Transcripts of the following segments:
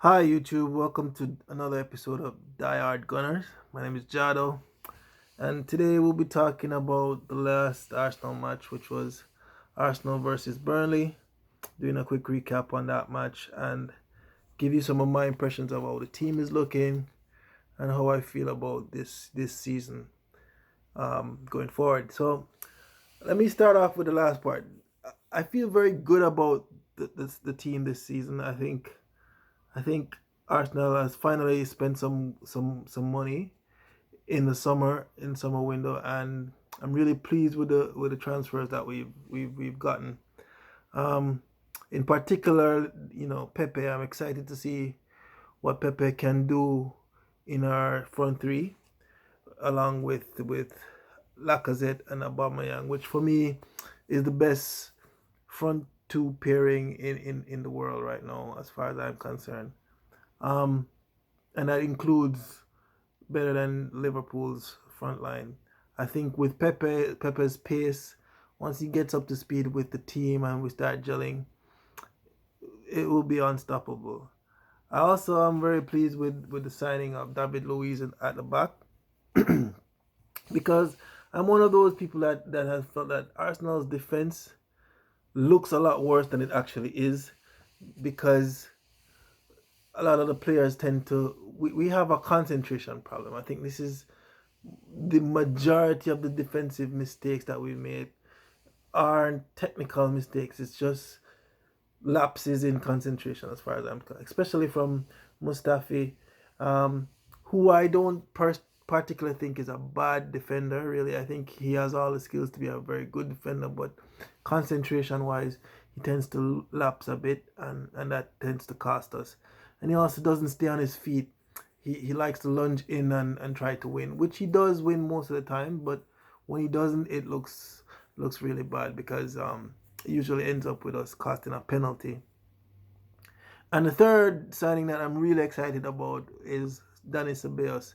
Hi YouTube, welcome to another episode of Die Hard Gunners. My name is Jado, and today we'll be talking about the last Arsenal match, which was Arsenal versus Burnley. Doing a quick recap on that match and give you some of my impressions of how the team is looking and how I feel about this season going forward. So let me start off with the last part. I feel very good about the team this season. I think Arsenal has finally spent some money in the summer window, and I'm really pleased with the transfers that we've gotten. Um, in particular, Pepe. I'm excited to see what Pepe can do in our front three, along with Lacazette and Aubameyang, which for me is the best front two pairing in the world right now, as far as I'm concerned. Um, and that includes better than Liverpool's front line. I think with Pepe's pace, once he gets up to speed with the team and we start gelling, it will be unstoppable. I also am very pleased with the signing of David Luiz at the back because I'm one of those people that has felt that Arsenal's defense looks a lot worse than it actually is because a lot of the players tend to we have a concentration problem. I think this is the majority of the defensive mistakes that we made aren't technical mistakes. It's just lapses in concentration, as far as I'm concerned, especially from Mustafi, um, who I don't particularly think is a bad defender. Really, I think he has all the skills to be a very good defender, but concentration-wise, he tends to lapse a bit, and that tends to cost us. And he also doesn't stay on his feet. He likes to lunge in and try to win, which he does win most of the time, but when he doesn't, it looks really bad because it usually ends up with us costing a penalty. And the third signing that I'm really excited about is Danny Ceballos.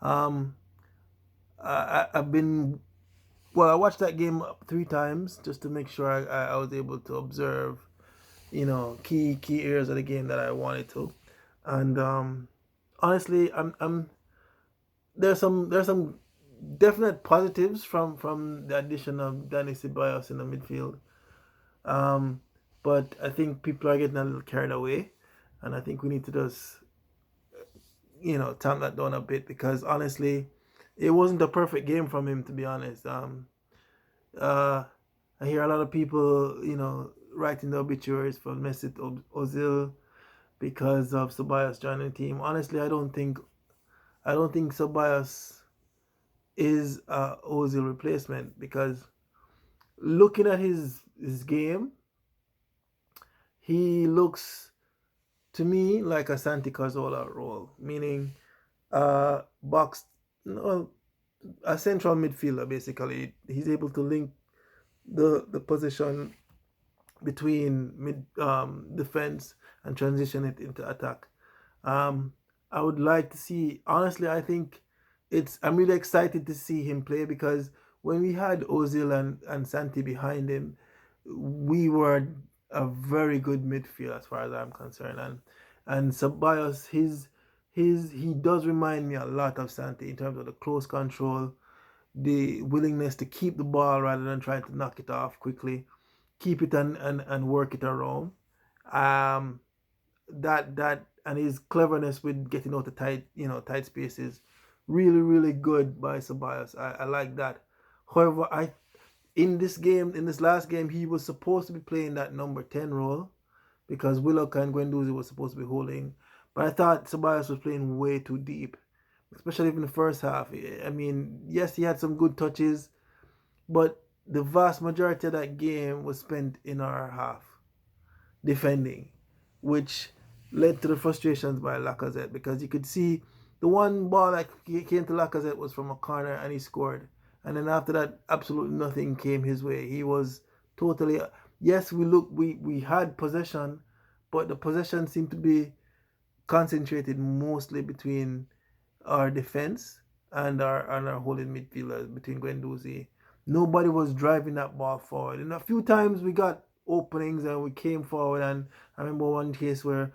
Um, I've been I watched that game 3 times just to make sure I was able to observe, key areas of the game that I wanted to, and honestly, I'm there's some definite positives from the addition of Danny Ceballos in the midfield. Um, but I think people are getting a little carried away, and I think we need to just tamp that down a bit because honestly, it wasn't a perfect game from him, to be honest. Uh, I hear a lot of people writing the obituaries for Mesut Ozil because of Ceballos joining the team. Honestly, I don't think Ceballos is a Ozil replacement because looking at his game, he looks to me like a Santi Cazorla role, meaning box, no, a central midfielder. Basically, he's able to link the position between mid defense and transition it into attack. Um, I would like to see. Honestly, I think it's. I'm really excited to see him play because when we had Ozil and Santi behind him, we were a very good midfield as far as I'm concerned. And Ceballos, he does remind me a lot of Santi in terms of the close control, the willingness to keep the ball rather than trying to knock it off quickly, keep it and work it around. Um, that and his cleverness with getting out the tight spaces, really good by Ceballos. I like that. However, I in this last game, he was supposed to be playing that number 10 role because Willock and Guendouzi was supposed to be holding. But I thought Ceballos was playing way too deep, especially in the first half. I mean, yes, he had some good touches, but the vast majority of that game was spent in our half defending, which led to the frustrations by Lacazette because you could see the one ball that came to Lacazette was from a corner and he scored. And then after that, absolutely nothing came his way. He was totally yes. We had possession, but the possession seemed to be concentrated mostly between our defense and our holding midfielders between Guendouzi. Nobody was driving that ball forward. And a few times we got openings and we came forward. And I remember one case where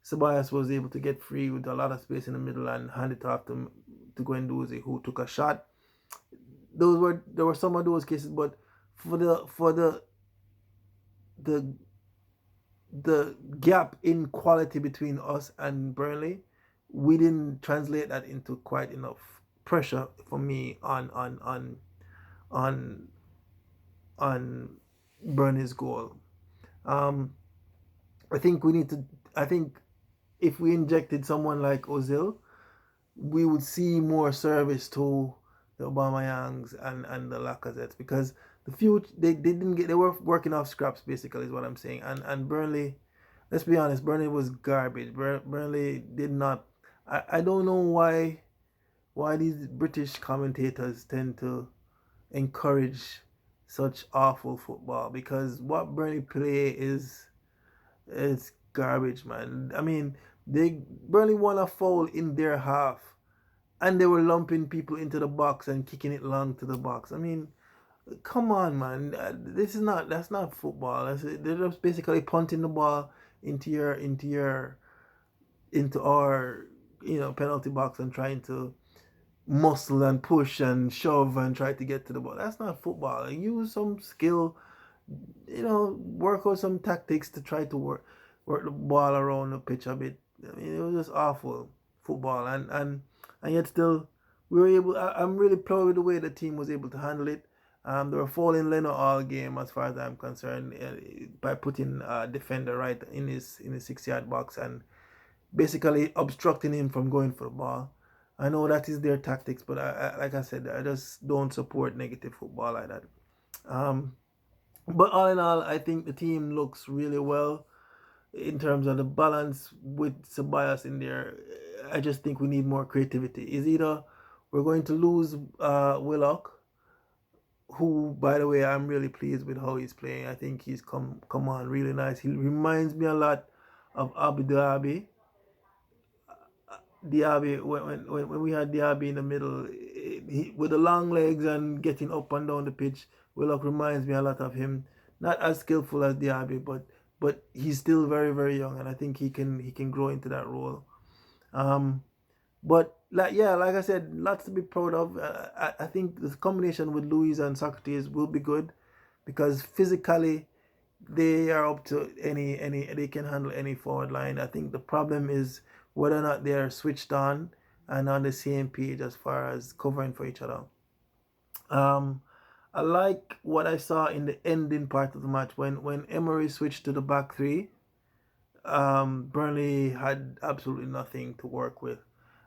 Ceballos was able to get free with a lot of space in the middle and hand it off to Guendouzi, who took a shot. There were some of those cases, but for the the gap in quality between us and Burnley, we didn't translate that into quite enough pressure for me on on Burnley's goal. Um, I think we need to. I think if we injected someone like Ozil, we would see more service to the Aubameyangs and the Lacazettes, because they didn't get, they were working off scraps basically is what I'm saying. And Burnley, let's be honest, Burnley was garbage. Burnley did not. I don't know why these British commentators tend to encourage such awful football, because what Burnley play is it's garbage, man. I mean, they Burnley won a foul in their half, and they were lumping people into the box and kicking it long to the box. I mean, come on, man. This is not That's not football. They're just basically punting the ball into our penalty box and trying to muscle and push and shove and try to get to the ball. That's not football. Use some skill, work out some tactics to try to work the ball around the pitch a bit. I mean, it was just awful football, and yet still we were able. I'm really proud of the way the team was able to handle it. They were falling Leno all game, as far as I'm concerned, by putting a defender right in his 6 yard box and basically obstructing him from going for the ball. I know that is their tactics, but like I said, I just don't support negative football like that. Um, but all in all, I think the team looks really well in terms of the balance with Ceballos in there. I just think we need more creativity. Is either we're going to lose Willock, who, by the way, I'm really pleased with how he's playing. I think he's come on really nice. He reminds me a lot of Abu Dhabi. Diaby, when we had Diaby in the middle, with the long legs and getting up and down the pitch, Willock reminds me a lot of him. Not as skillful as Diaby, but he's still very very young, and I think he can grow into that role. Um, but like I said, lots to be proud of. I think the combination with Luis and Socrates will be good, because physically they are up to any they can handle any forward line. I think the problem is whether or not they are switched on and on the same page as far as covering for each other. Um, I like what I saw in the ending part of the match when Emery switched to the back three. Burnley had absolutely nothing to work with,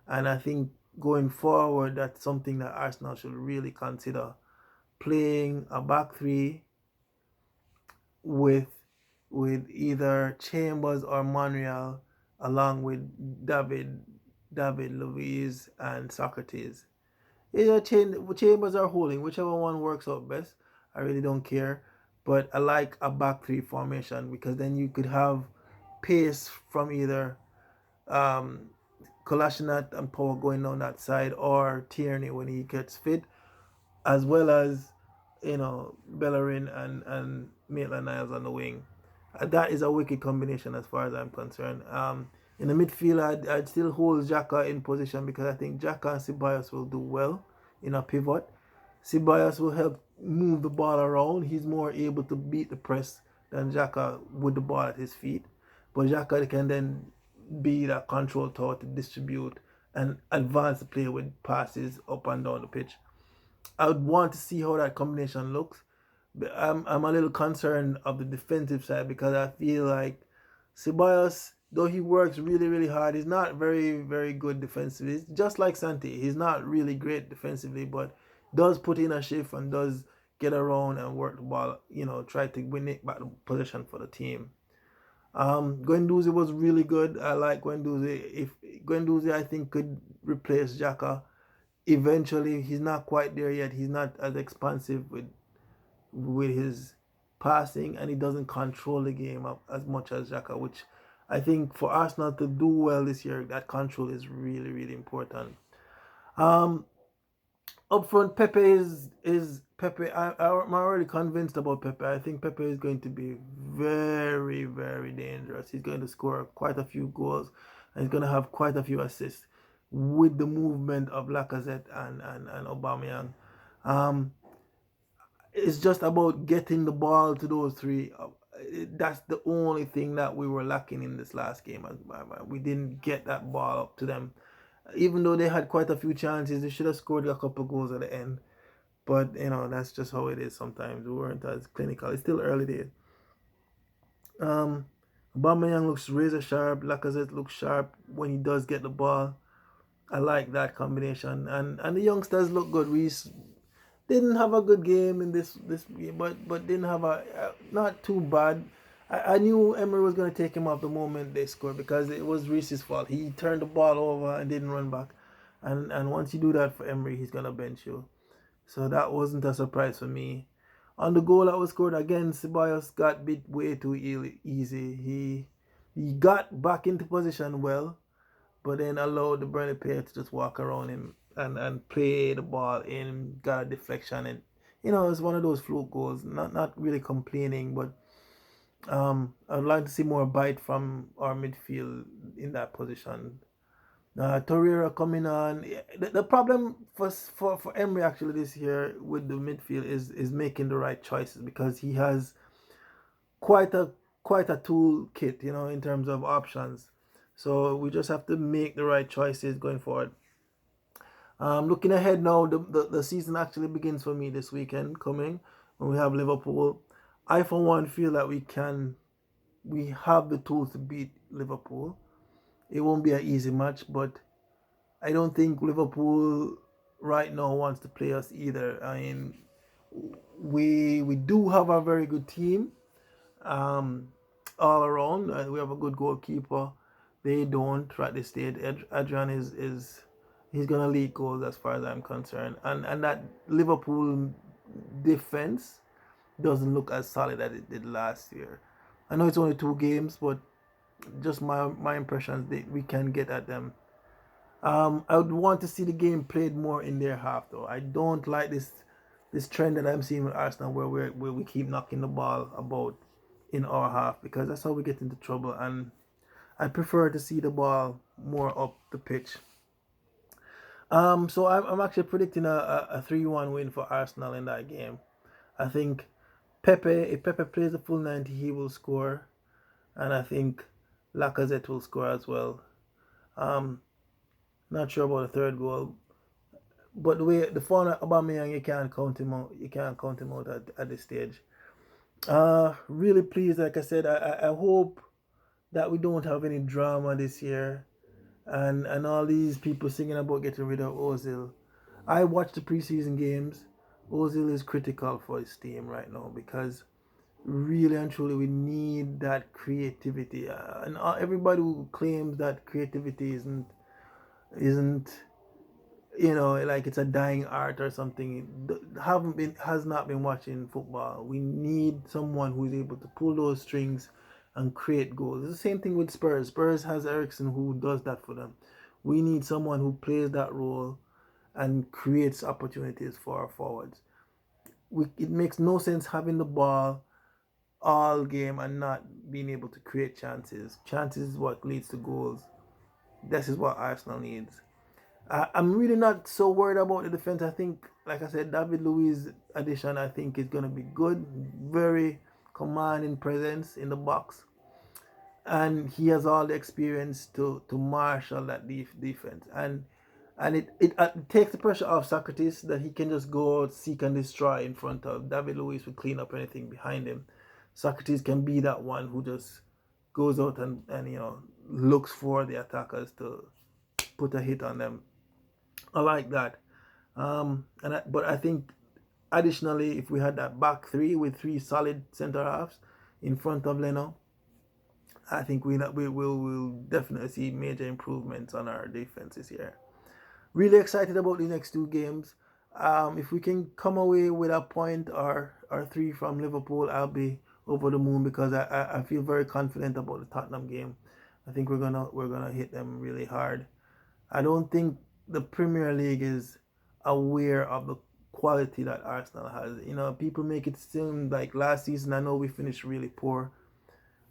and I think going forward, that's something that Arsenal should really consider, playing a back three with either Chambers or Monreal, along with David Luiz and Socrates. Either Chambers or Holding, whichever one works out best. I really don't care, but I like a back three formation, because then you could have pace from either um, Kolasinac and Power going down that side, or Tierney when he gets fit, as well as Bellerin and Maitland Niles on the wing. That is a wicked combination as far as I'm concerned. In the midfield, I'd still hold Xhaka in position, because I think Xhaka and Ceballos will do well in a pivot. Ceballos will help move the ball around. He's more able to beat the press than Xhaka with the ball at his feet. But Xhaka can then be that control tower to distribute and advance the play with passes up and down the pitch. I would want to see how that combination looks. But I'm a little concerned of the defensive side, because I feel like Ceballos, though he works really, really hard, he's not very, very good defensively. It's just like Santi. He's not really great defensively, but does put in a shift and does get around and work the ball, try to win it back the position for the team. Guendouzi was really good. I like Guendouzi. If Guendouzi, I think, could replace Xhaka eventually. He's not quite there yet. He's not as expansive with his passing, and he doesn't control the game as much as Xhaka, which I think for Arsenal to do well this year, that control is really, really important. Um, Up front, Pepe is Pepe, I'm already convinced about Pepe. I think Pepe is going to be very, very dangerous. He's going to score quite a few goals and he's going to have quite a few assists with the movement of Lacazette and Aubameyang. Um, it's just about getting the ball to those three. That's the only thing that we were lacking in this last game. We didn't get that ball up to them. Even though they had quite a few chances, they should have scored a couple goals at the end. But that's just how it is sometimes. We weren't as clinical. It's still early days. Um, Aubameyang looks razor sharp. Lacazette looks sharp when he does get the ball. I like that combination. And the youngsters look good. Reese didn't have a good game in this game, but didn't have not too bad. I knew Emery was going to take him off the moment they scored because it was Reese's fault. He turned the ball over and didn't run back. And once you do that for Emery, he's going to bench you. So that wasn't a surprise for me. On the goal that was scored again, Ceballos got beat way too easy. He got back into position well, but then allowed the Burnley player to just walk around him and play the ball in, got a deflection, and it's one of those fluke goals. Not really complaining, but I'd like to see more bite from our midfield in that position. Torreira coming on. The problem for Emery actually this year with the midfield is making the right choices because he has quite a quite a toolkit, in terms of options. So we just have to make the right choices going forward. Looking ahead now, the season actually begins for me this weekend coming when we have Liverpool. I for one feel that we have the tools to beat Liverpool. It won't be an easy match, but I don't think Liverpool right now wants to play us either. I mean, we do have a very good team, um, all around. We have a good goalkeeper. They don't at this stage. Adrian is he's gonna lead goals as far as I'm concerned, and that Liverpool defense doesn't look as solid as it did last year. I know it's only 2 games, but just my impressions that we can get at them. I would want to see the game played more in their half, though. I don't like this trend that I'm seeing with Arsenal, where we keep knocking the ball about in our half because that's how we get into trouble. And I prefer to see the ball more up the pitch. So I'm actually predicting a 3-1 win for Arsenal in that game. I think if Pepe plays the full 90, he will score, and I think Lacazette will score as well. Um, Not sure about the third goal, but the fun about Aubameyang, you can't count him out. You can't count him out at this stage. Really pleased. Like I said, I hope that we don't have any drama this year, and all these people singing about getting rid of Ozil. I watched the preseason games. Ozil is critical for his team right now because really and truly we need that creativity. And everybody who claims that creativity isn't like it's a dying art or something, haven't been has not been watching football. We need someone who is able to pull those strings and create goals. It's the same thing with Spurs. Spurs has Ericsson who does that for them. We need someone who plays that role and creates opportunities for our forwards. It makes no sense having the ball all game and not being able to create chances. Chances is what leads to goals. This is what Arsenal needs. I'm really not so worried about the defense. I think, like I said, David Luiz addition, I think, is going to be good. Very commanding presence in the box. And he has all the experience to marshal that defense. And it takes the pressure off Socrates that he can just go out, seek and destroy in front of. David Luiz will clean up anything behind him. Socrates can be that one who just goes out and looks for the attackers to put a hit on them. I like that. But I think additionally, if we had that back three with 3 solid center halves in front of Leno, I think we will definitely see major improvements on our defenses here. Really excited about the next 2 games. If we can come away with a point or 3 from Liverpool, I'll be over the moon because I feel very confident about the Tottenham game. I think we're gonna hit them really hard. I don't think the Premier League is aware of the quality that Arsenal has. People make it seem like last season, I know we finished really poor,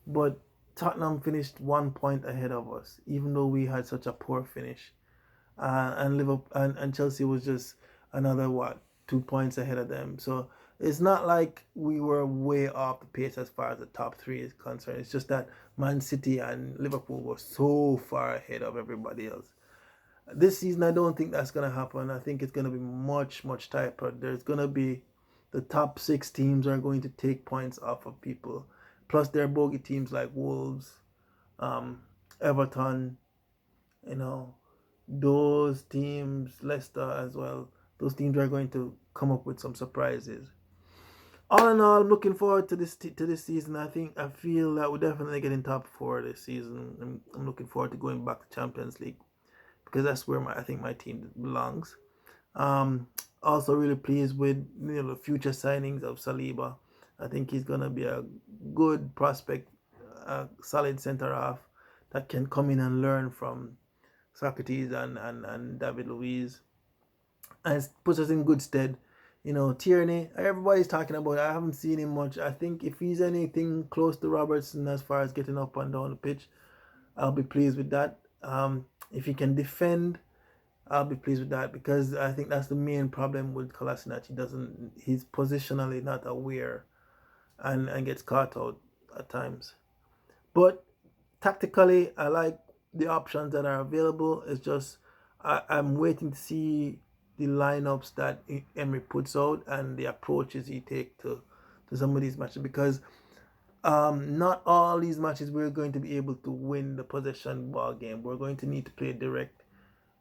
but Tottenham finished 1 point ahead of us, even though we had such a poor finish. And Liverpool and Chelsea was just another 2 points ahead of them. So it's not like we were way off the pace as far as the top three is concerned. It's just that Man City and Liverpool were so far ahead of everybody else. This season, I don't think that's gonna happen. I think it's gonna be much tighter. There's gonna be the top six teams are going to take points off of people. Plus, there are bogey teams like Wolves, um, Everton, you know, those teams, Leicester as well, those teams are going to come up with some surprises. All in all, I'm looking forward to this season. I feel that we're definitely getting top four this season. I'm looking forward to going back to Champions League because that's where I think my team belongs. Um, Also really pleased with the future signings of Saliba. I think he's gonna be a good prospect, a solid centre half that can come in and learn from Socrates and David Luiz, and it puts us in good stead. Tierney, everybody's talking about it. I haven't seen him much. I think if he's anything close to Robertson as far as getting up and down the pitch, I'll be pleased with that. If he can defend, I'll be pleased with that because I think that's the main problem with Kolasinac. He's positionally not aware and gets caught out at times. But tactically, I like the options that are available. It's just I'm waiting to see the lineups that Emery puts out and the approaches he takes to some of these matches because not all these matches we're going to be able to win the possession ball game. We're going to need to play direct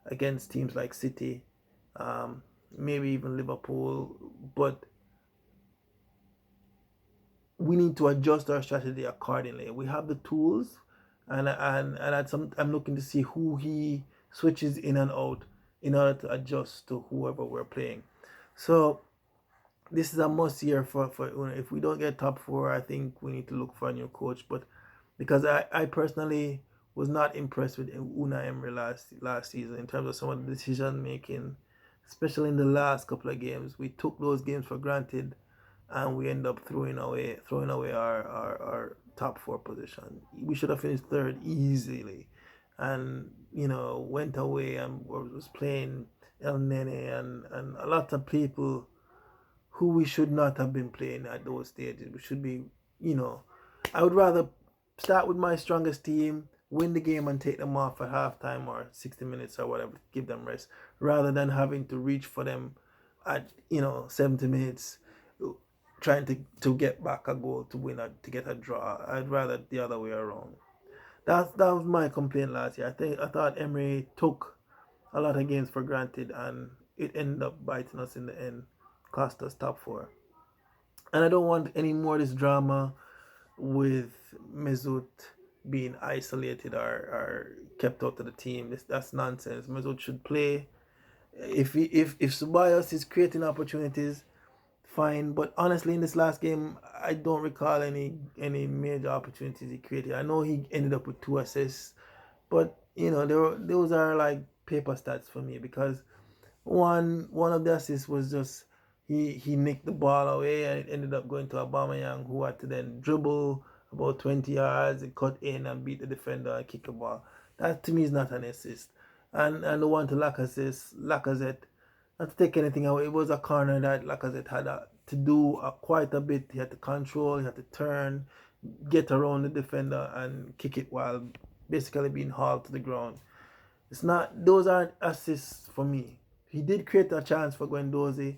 against teams like City, maybe even Liverpool, but we need to adjust our strategy accordingly. We have the tools, and I'm looking to see who he switches in and out in order to adjust to whoever we're playing. So this is a must year for if we don't get top four. I think we need to look for a new coach. But because I personally was not impressed with Una Emery last season in terms of some of the decision making, especially in the last couple of games. We took those games for granted and we end up throwing away our top four position. We should have finished third easily, and went away and was playing El Nene and a lot of people who we should not have been playing at those stages. We should be, I would rather start with my strongest team, win the game, and take them off at halftime or 60 minutes or whatever, give them rest, rather than having to reach for them at 70 minutes trying to get back a goal to win to get a draw. I'd rather the other way around. That was my complaint last year. I thought Emery took a lot of games for granted and it ended up biting us in the end, cost us top four. And I don't want any more of this drama with Mesut being isolated or kept out of the team. That's nonsense. Mesut should play. If Ceballos is creating opportunities, fine. But honestly, in this last game, I don't recall any major opportunities he created. I know he ended up with 2 assists, but those are like paper stats for me because one of the assists was just he nicked the ball away and it ended up going to Aubameyang, who had to then dribble about 20 yards and cut in and beat the defender and kick the ball. That to me is not an assist. And the one to Lacazette, not to take anything away, it was a corner that Lacazette had to do quite a bit. He had to control, he had to turn, get around the defender and kick it while basically being hauled to the ground. Those aren't assists for me. He did create a chance for Guendouzi,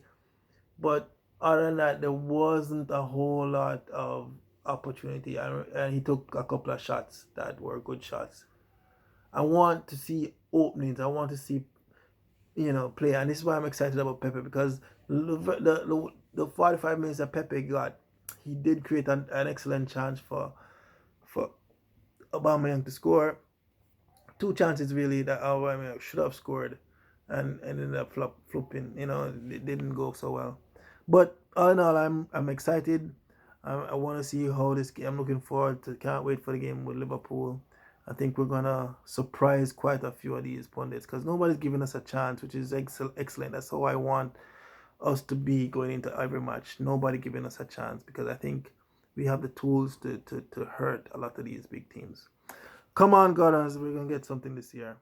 but other than that, there wasn't a whole lot of opportunity, and he took a couple of shots that were good shots. I want to see openings. I want to see play, and this is why I'm excited about Pepe because the 45 minutes that Pepe got, he did create an excellent chance for Aubameyang to score. Two chances really that Aubameyang should have scored, and ended up flopping. It didn't go so well. But all in all, I'm excited. I want to see how this game. I'm looking forward to. Can't wait for the game with Liverpool. I think we're gonna surprise quite a few of these pundits because nobody's giving us a chance, which is excellent. That's how I want us to be going into every match. Nobody giving us a chance because I think we have the tools to hurt a lot of these big teams. Come on, Gunners, we're gonna get something this year.